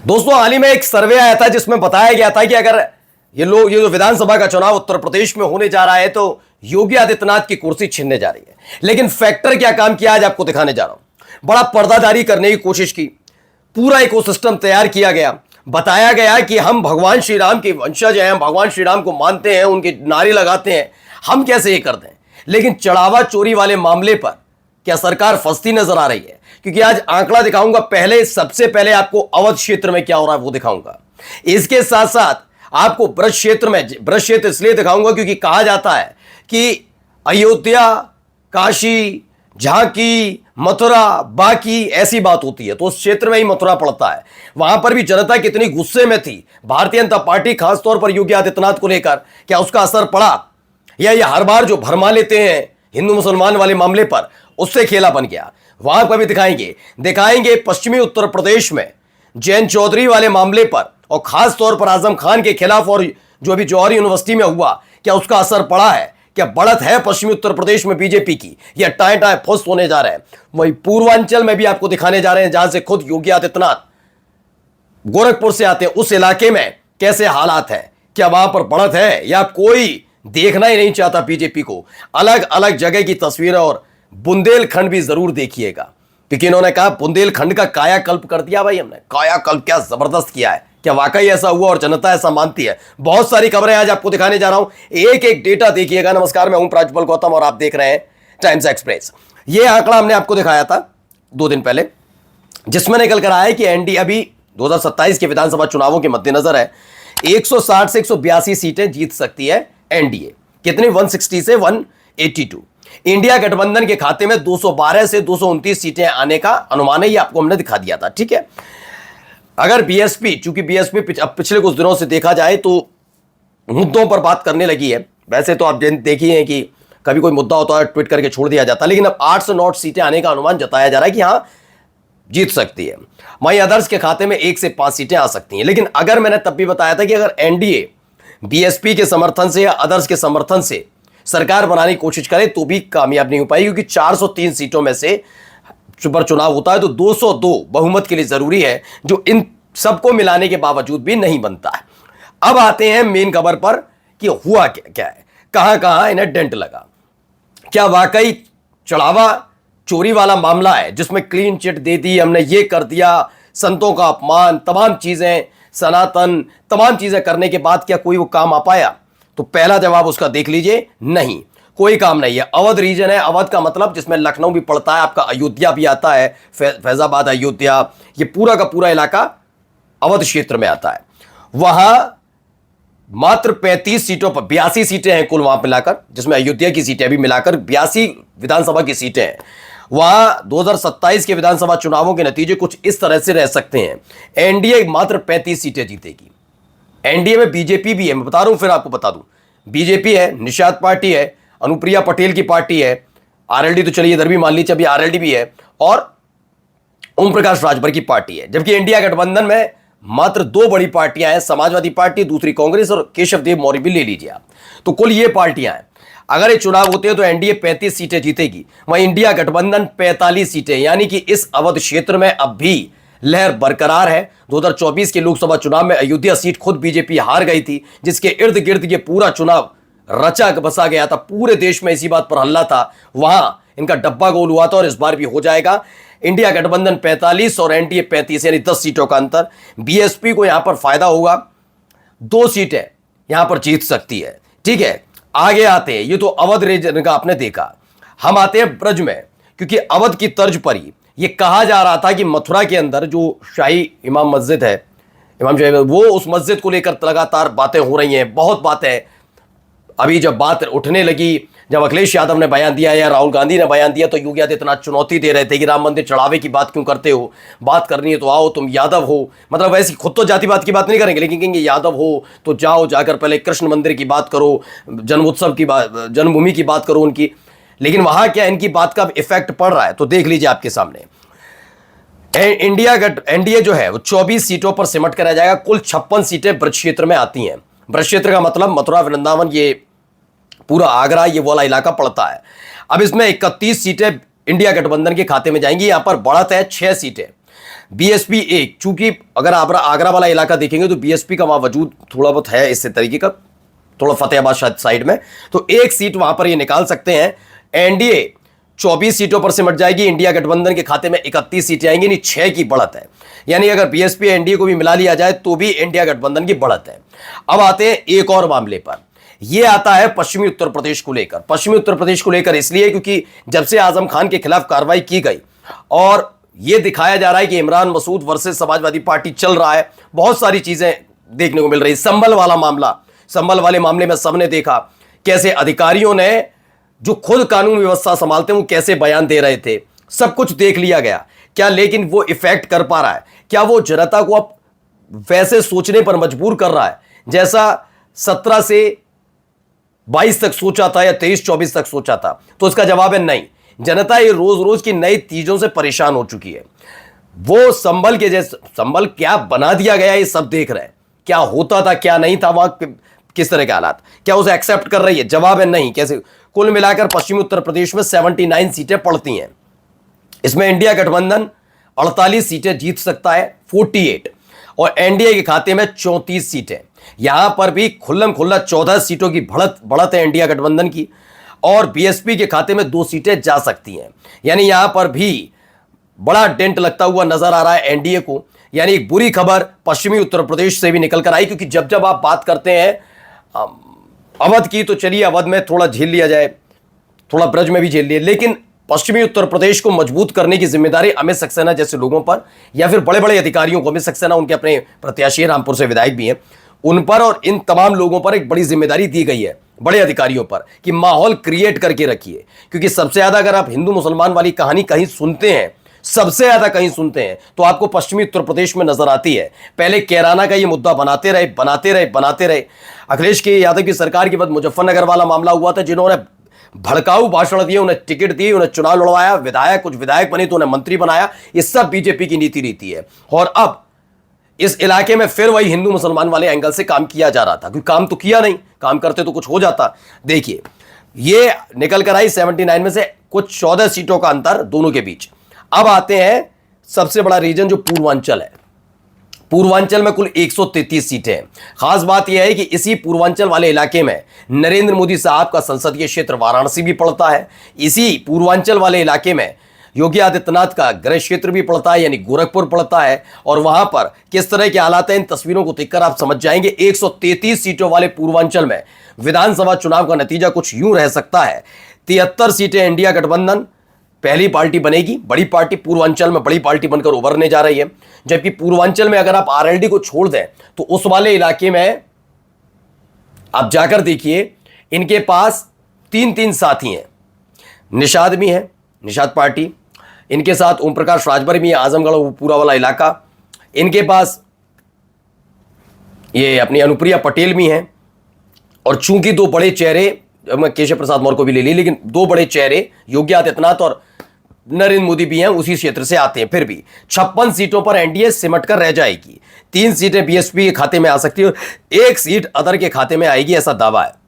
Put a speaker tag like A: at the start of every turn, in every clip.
A: दोस्तों, हाल ही में एक सर्वे आया था जिसमें बताया गया था कि अगर ये जो विधानसभा का चुनाव उत्तर प्रदेश में होने जा रहा है तो योगी आदित्यनाथ की कुर्सी छीनने जा रही है। लेकिन फैक्टर क्या काम किया आज आपको दिखाने जा रहा हूं। बड़ा पर्दादारी करने की कोशिश की, पूरा इकोसिस्टम तैयार किया गया, बताया गया कि हम भगवान श्री राम के वंशज हैं, हम भगवान श्री राम को मानते हैं, उनके नारे लगाते हैं, हम कैसे ये कर दें। लेकिन चढ़ावा चोरी वाले मामले पर क्या सरकार फंसती नजर आ रही है? क्योंकि आज आंकड़ा दिखाऊंगा। सबसे पहले आपको अवध क्षेत्र में क्या हो रहा है वो दिखाऊंगा। इसके साथ साथ आपको ब्रज क्षेत्र इसलिए दिखाऊंगा क्योंकि कहा जाता है कि अयोध्या, काशी, झांकी, मथुरा, बाकी ऐसी बात होती है तो उस क्षेत्र में ही मथुरा पड़ता है। वहां पर भी जनता कितनी गुस्से में थी भारतीय जनता पार्टी खासतौर पर योगी आदित्यनाथ को लेकर, क्या उसका असर पड़ा या ये हर बार जो भरमा लेते हैं हिंदू मुसलमान वाले मामले पर उससे खेला बन गया? वहां पर भी दिखाएंगे पश्चिमी उत्तर प्रदेश में जैन चौधरी वाले मामले पर और खास तौर पर आजम खान के खिलाफ और जो अभी जौहरी यूनिवर्सिटी में हुआ, क्या उसका असर पड़ा है? क्या बढ़त है पश्चिमी उत्तर प्रदेश में बीजेपी की या टाए टाए फुस होने जा रहे हैं? वही पूर्वांचल में भी आपको दिखाने जा रहे हैं जहां से खुद योगी आदित्यनाथ गोरखपुर से आते हैं। उस इलाके में कैसे हालात है, क्या वहां पर बढ़त है या कोई देखना ही नहीं चाहता बीजेपी को? अलग अलग जगह की तस्वीरें और बुंदेलखंड भी जरूर देखिएगा क्योंकि इन्होंने कहा बुंदेलखंड का कायाकल्प कर दिया। भाई हमने कायाकल्प क्या जबरदस्त किया है, क्या वाकई ऐसा हुआ और जनता ऐसा मानती है? बहुत सारी खबरें आज आपको दिखाने जा रहा हूं, एक एक डेटा देखिएगा। नमस्कार, मैं हूं प्राज्वल गौतम और आप देख रहे हैं टाइम्स एक्सप्रेस। यह आंकड़ा हमने आपको दिखाया था 2 दिन पहले जिसमें निकल कर आया है कि एनडीए अभी 2027 के विधानसभा चुनावों के मद्देनजर है 160 से 182 सीटें जीत सकती है एनडीए। कितनी? 160 से 182। इंडिया गठबंधन के खाते में 212 से 229 सीटें आने का अनुमान है, ये आपको हमने दिखा दिया था। ठीक है, अगर बीएसपी, चूंकि बीएसपी पिछले कुछ दिनों से देखा जाए तो मुद्दों पर बात करने लगी है। वैसे तो आप देखिए हैं कि कभी कोई मुद्दा होता है ट्वीट करके छोड़ दिया जाता है, लेकिन अब 8 से 9 सीटें आने का अनुमान जताया जा रहा है कि हाँ जीत सकती है। वहीं अदर्स के खाते में 1 से 5 सीटें आ सकती हैं। लेकिन अगर मैंने तब भी बताया था कि अगर एनडीए बीएसपी के समर्थन से या अदर्स के समर्थन से सरकार बनाने की कोशिश करे तो भी कामयाब नहीं हो पाएगी, क्योंकि 403 सीटों में से पर चुनाव होता है तो 202 बहुमत के लिए जरूरी है, जो इन सबको मिलाने के बावजूद भी नहीं बनता है। अब आते हैं मेन खबर पर कि हुआ क्या है, कहां कहां इन्हें डेंट लगा। क्या वाकई चढ़ावा चोरी वाला मामला है जिसमें क्लीन चिट दे दी, हमने ये कर दिया, संतों का अपमान, तमाम चीजें, सनातन, तमाम चीजें करने के बाद क्या कोई वो काम आ पाया? तो पहला जवाब उसका देख लीजिए, नहीं, कोई काम नहीं है। अवध रीजन है, अवध का मतलब जिसमें लखनऊ भी पड़ता है, आपका अयोध्या भी आता है, फैजाबाद, अयोध्या, ये पूरा का पूरा इलाका अवध क्षेत्र में आता है। वहां मात्र 35 सीटों पर 82 सीटें हैं कुल वहां मिलाकर, जिसमें अयोध्या की सीटें भी मिलाकर 82 विधानसभा की सीटें हैं। वहां 2027 के विधानसभा चुनावों के नतीजे कुछ इस तरह से रह सकते हैं। एनडीए मात्र 35 सीटें जीतेगी। एनडीए में बीजेपी भी है, मैं बता रहा हूं, फिर आपको बता दूं। बीजेपी है, निषाद पार्टी है, अनुप्रिया पटेल की पार्टी है, आरएलडी तो चलिए इधर भी मान लीजिए, अभी आरएलडी भी है, और ओम प्रकाश राजभर की पार्टी है। जबकि इंडिया गठबंधन में मात्र 2 बड़ी पार्टियां हैं, समाजवादी पार्टी, दूसरी कांग्रेस, और केशव देव मौर्य भी ले लीजिए आप, तो कुल ये पार्टियां हैं। अगर ये चुनाव होते हैं तो एनडीए 35 सीटें जीतेगी, वहीं इंडिया गठबंधन 45 सीटें, यानी कि इस अवध क्षेत्र में अब भी लहर बरकरार है। 2024 के लोकसभा चुनाव में अयोध्या सीट खुद बीजेपी हार गई थी, जिसके इर्द गिर्द ये पूरा चुनाव रचा बसा गया था, पूरे देश में इसी बात पर हल्ला था, वहां इनका डब्बा गोल हुआ था और इस बार भी हो जाएगा। इंडिया गठबंधन 45 और एनडीए 35, यानी 10 सीटों का अंतर। बीएसपी को यहां पर फायदा होगा, 2 सीटें यहां पर जीत सकती है। ठीक है, आगे आते हैं, ये तो अवध रीजन का आपने देखा। हम आते हैं ब्रज में, क्योंकि अवध की तर्ज पर ही ये कहा जा रहा था कि मथुरा के अंदर जो शाही इमाम मस्जिद है, इमाम शाही, वो उस मस्जिद को लेकर लगातार बातें हो रही हैं, बहुत बातें। अभी जब बात उठने लगी, जब अखिलेश यादव ने बयान दिया या राहुल गांधी ने बयान दिया, तो योगी आदित्यनाथ चुनौती दे रहे थे कि राम मंदिर चढ़ावे की बात क्यों करते हो, बात करनी है तो आओ, तुम यादव हो, मतलब वैसी खुद तो जातिवाद की बात नहीं करेंगे, लेकिन कहेंगे यादव हो तो जाओ, जाकर पहले कृष्ण मंदिर की बात करो, जन्मोत्सव की बात, जन्मभूमि की बात करो उनकी। लेकिन वहां क्या इनकी बात का इफेक्ट पड़ रहा है, तो देख लीजिए आपके सामने। एनडीए जो है वो 24 सीटों पर सिमट कर रह जाएगा। कुल 56 सीटें ब्रज क्षेत्र में आती हैं। ब्रज क्षेत्र का मतलब मथुरा, वृंदावन, ये पूरा आगरा, ये वाला इलाका पड़ता है। अब इसमें 31 सीटें इंडिया गठबंधन के खाते में जाएंगी। यहां पर बढ़त है 6 सीटें। बीएसपी एक, चूंकि अगर आप आगरा वाला इलाका देखेंगे तो बीएसपी का वहां वजूद थोड़ा बहुत है इस तरीके का, थोड़ा फतेहाबाद साइड में, तो एक सीट वहां पर ये निकाल सकते हैं। एनडीए 24 सीटों पर सिमट जाएगी, इंडिया गठबंधन के खाते में 31 सीटें आएंगी, यानी 6 की बढ़त है। यानी अगर बीएसपी एनडीए को भी मिला लिया जाए तो भी इंडिया गठबंधन की बढ़त है। अब आते हैं एक और मामले पर, यह आता है पश्चिमी उत्तर प्रदेश को लेकर। पश्चिमी उत्तर प्रदेश को लेकर इसलिए क्योंकि जब से आजम खान के खिलाफ कार्रवाई की गई और यह दिखाया जा रहा है कि इमरान मसूद वर्सेस समाजवादी पार्टी चल रहा है, बहुत सारी चीजें देखने को मिल रही। संभल वाला मामला, संभल वाले मामले में सबने देखा कैसे अधिकारियों ने जो खुद कानून व्यवस्था संभालते हैं वो कैसे बयान दे रहे थे, सब कुछ देख लिया गया क्या, लेकिन वो इफेक्ट कर पा रहा है क्या? वो जनता को अब वैसे सोचने पर मजबूर कर रहा है जैसा 17 से 22 तक सोचा था या 23-24 तक सोचा था? तो इसका जवाब है नहीं। जनता ये रोज रोज की नई चीजों से परेशान हो चुकी है। वो संभल के जैसे, संभल क्या बना दिया गया ये सब देख रहे हैं, क्या होता था क्या नहीं था वहां, किस तरह के हालात, क्या उसे एक्सेप्ट कर रही है? जवाब है नहीं। कैसे? कुल मिलाकर पश्चिमी उत्तर प्रदेश में 79 सीटें पड़ती हैं, इसमें इंडिया गठबंधन 48 सीटें जीत सकता है, 48, और एनडीए के खाते में 34 सीटें। यहां पर भी खुल्लम खुल्ला 14 सीटों की बढ़त है इंडिया गठबंधन की, और बीएसपी के खाते में 2 सीटें जा सकती हैं। यानी यहां पर भी बड़ा डेंट लगता हुआ नजर आ रहा है एनडीए को। यानी एक बुरी खबर पश्चिमी उत्तर प्रदेश से भी निकल कर आई, क्योंकि जब जब आप बात करते हैं अवध की तो चलिए अवध में थोड़ा झेल लिया जाए, थोड़ा ब्रज में भी झेल लिया, लेकिन पश्चिमी उत्तर प्रदेश को मजबूत करने की जिम्मेदारी अमित सक्सेना जैसे लोगों पर, या फिर बड़े बड़े अधिकारियों को, अमित सक्सेना उनके अपने प्रत्याशी रामपुर से विधायक भी हैं, उन पर और इन तमाम लोगों पर एक बड़ी जिम्मेदारी दी गई है, बड़े अधिकारियों पर, कि माहौल क्रिएट करके रखिए। क्योंकि सबसे ज्यादा अगर आप हिंदू मुसलमान वाली कहानी कहीं सुनते हैं, सबसे ज्यादा कहीं सुनते हैं, तो आपको पश्चिमी उत्तर प्रदेश में नजर आती है। पहले कैराना का ये मुद्दा बनाते रहे। अखिलेश के यादव की सरकार के बाद मुजफ्फरनगर वाला मामला हुआ था, जिन्होंने भड़काऊ भाषण दिए, उन्हें टिकट दी, उन्हें चुनाव लड़वाया, कुछ विधायक बने तो उन्हें मंत्री बनाया। ये सब बीजेपी की नीति है। और अब इस इलाके में फिर वही हिंदू मुसलमान वाले एंगल से काम किया जा रहा था, क्योंकि काम तो किया नहीं, काम करते तो कुछ हो जाता। देखिए ये निकल कर आई 79 में से कुछ 14 सीटों का अंतर दोनों के बीच। अब आते हैं सबसे बड़ा रीजन जो पूर्वांचल है। पूर्वांचल में कुल 133 सीटें हैं। खास बात यह है कि इसी पूर्वांचल वाले इलाके में नरेंद्र मोदी साहब का संसदीय क्षेत्र वाराणसी भी पड़ता है। इसी पूर्वांचल वाले इलाके में योगी आदित्यनाथ का गृह क्षेत्र भी पड़ता है, यानी गोरखपुर पड़ता है। और वहां पर किस तरह के हालात हैं, इन तस्वीरों को देखकर आप समझ जाएंगे। 133 सीटों वाले पूर्वांचल में विधानसभा चुनाव का नतीजा कुछ यूं रह सकता है। 73 सीटें इंडिया गठबंधन पहली पार्टी बनेगी, बड़ी पार्टी पूर्वांचल में बड़ी पार्टी बनकर उभरने जा रही है। जबकि पूर्वांचल में अगर आप आरएलडी को छोड़ दें तो उस वाले इलाके में आप जाकर देखिए, इनके पास 3 साथी हैं। निषाद भी हैं, निषाद पार्टी, इनके साथ ओम प्रकाश राजभर भी है, आजमगढ़ पूरा वाला इलाका। इनके पास ये अपनी अनुप्रिया पटेल भी हैं। और चूंकि 2 बड़े चेहरे, मैं केशव प्रसाद मौर्य को भी ले ली, लेकिन 2 बड़े चेहरे योगी आदित्यनाथ और नरेंद्र मोदी भी हैं, उसी क्षेत्र से आते हैं। फिर भी 56 सीटों पर एनडीए सिमट कर रह जाएगी। 3 सीटें बीएसपी के खाते में आ सकती है, 1 सीट अदर के खाते में आएगी, ऐसा दावा है।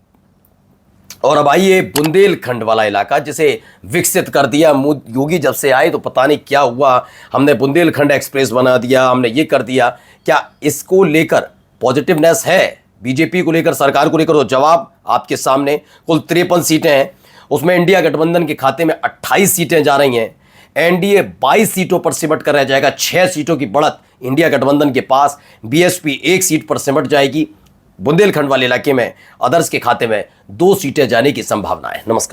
A: और अब आइए बुंदेलखंड वाला इलाका, जिसे विकसित कर दिया योगी जब से आए, तो पता नहीं क्या हुआ, हमने बुंदेलखंड एक्सप्रेस बना दिया, हमने ये कर दिया। क्या इसको लेकर पॉजिटिवनेस है बीजेपी को लेकर, सरकार को लेकर? तो जवाब आपके सामने। कुल 53 सीटें हैं, उसमें इंडिया गठबंधन के खाते में 28 सीटें जा रही हैं। एनडीए 22 सीटों पर सिमट कर रह जाएगा, 6 सीटों की बढ़त इंडिया गठबंधन के पास। बीएसपी 1 सीट पर सिमट जाएगी। बुंदेलखंड वाले इलाके में अदर्स के खाते में 2 सीटें जाने की संभावना है। नमस्कार।